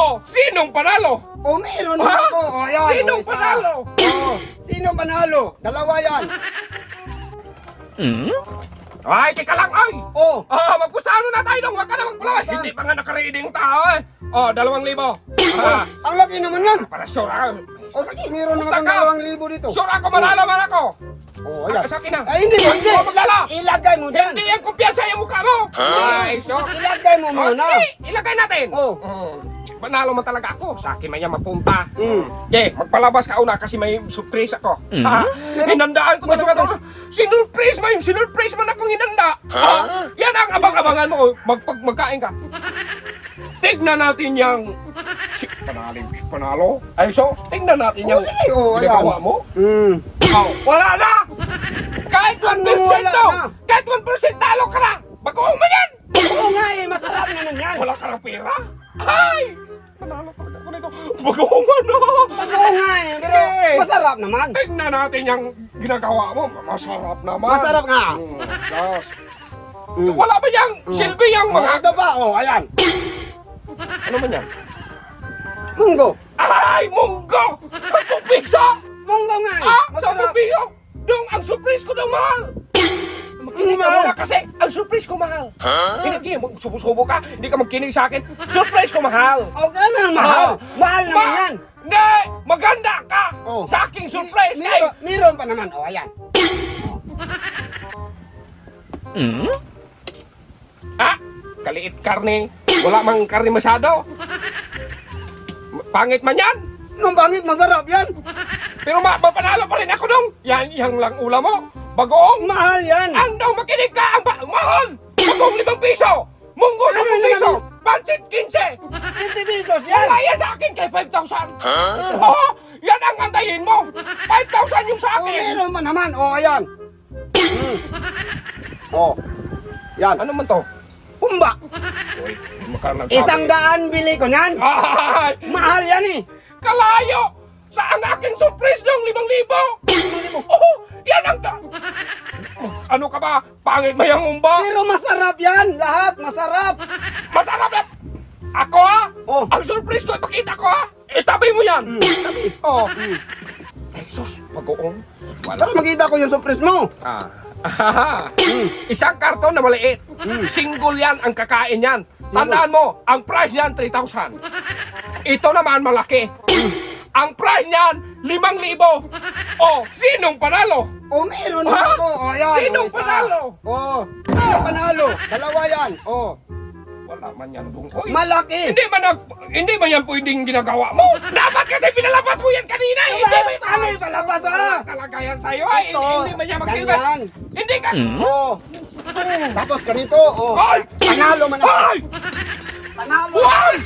Oh, sinong panalo? Oh, meron Ha? ako. Oh, ayan. Sinong isa. panalo? Oh, sinong panalo? Dalawa yan. Ay, teka lang, ay! Oh, Magpustano na tayo dong, huwag ka na magpalaway. Hindi pa nga nakaready yung tao eh. Oh, 2,000. ang laki naman yan. Para sure ah. Oh, sige, meron Basta naman ka. akong 2,000 dito. Sure ako, malalaman ako. Oh, ayan. Sa akin na. Ay, hindi mo, hindi. Huwag maglala. Ilagay mo dyan. Hindi yung kumpiyansa yung mukha mo. Ay, sure. Ilagay mo Oh, muna. sige, ilagay natin. Oh. Panalo man talaga ako. Sa akin man yan mapunta. Mm. Okay, magpalabas ka una kasi may surprise ako. Hinandaan ko na sa kanila. Sinurprise man, sinurprise man akong hinanda. Yan ang abang-abangan mo. Magkain ka. Tignan natin yung panalo. Ay, so, tignan natin yung sige, oh, ayan. ginagawa mo. Oh, wala na! Kahit 1% wala to! na? Kahit 1% talo ka na! Bagoong mo yan! Oo nga eh, masarap naman yan. Wala ka ng pera? Ay! Panalo talaga ako nito. Bagoong na! Oo nga eh, pero Eh. masarap naman. Tignan natin yung ginagawa mo. Masarap naman. Masarap nga. Yes. Mm. Wala ba yung silbi yung Oh, mga... ito pa, oh, ayan. Ano man yan? Munggo. Ay! Munggo! 10 piso! Munggo nga eh. Ah! Masarap. 10 piso! Dong, ang surprise ko daw mahal! Makinig ka mahal? muna kasi ang surprise ko mahal. Hindi, subo-subo ka. Hindi ka magkinig sa akin. Surprise ko mahal. Oh, kailan mahal? Mahal naman yan. Hindi! Maganda ka! Oh. Sa aking surprise! Meron pa naman, oh, ayan. Ah! Kaliit karne. Wala mang karne masyado. Pangit man yan. Nung bangit, masarap yan. Pero mapanalo pa rin ako dong. Yan lang ulam mo. Bagoong. Mahal yan. Ang daw makinig ka. Ang mahal. Bagoong 5 piso. Munggo 10 piso. Pancit 15. 50 pesos yan. Wala yan sa akin kay 5,000. Oh, yan ang antayin mo. 5,000 yung sa Oh, akin. meron pa naman, oh, ayan. Oh, yan. Ano man to? Humba. Uy, hindi mo ka nagsabi. 100 bili ko yan. Ay! Mahal yan eh. Kalayo! Sa ang aking surprise dong 5,000! Oh, yan ang Ano ka ba? Pangit ba yung umba? Pero masarap yan. Lahat masarap. Masarap na! Ako ha? Oh. Ang surprise ko, ipakita ko ha? Itabi mo yan! Tabi. Oh. Ay, sus, mag-uong. Wala. Para makita ko yung surprise mo. Isang karton na maliit. Single yan ang kakain yan. Tandaan mo, ang price niyan 3,000. Ito naman malaki. Ang price niyan 5,000. Oh, sinong panalo? Oh, meron Ha? ako. Oh, ayan. Sinong oh, isa. panalo? Oh, sinong panalo? Dalawa yan. Oh, Wala man yan dong. Oy, malaki. hindi man yan pwedeng ginagawa mo. Dapat kasi pinalabas mo yan kanina. Eh. Hindi mo Paano yung palabas, ah? Talaga yan sa'yo. Ay, Ito, hindi man yan magsilbi. ganyan. Hindi ka. Oh. Tapos ganito, oh. Ay! Panalo man ako. Ay! Panalo. Ay!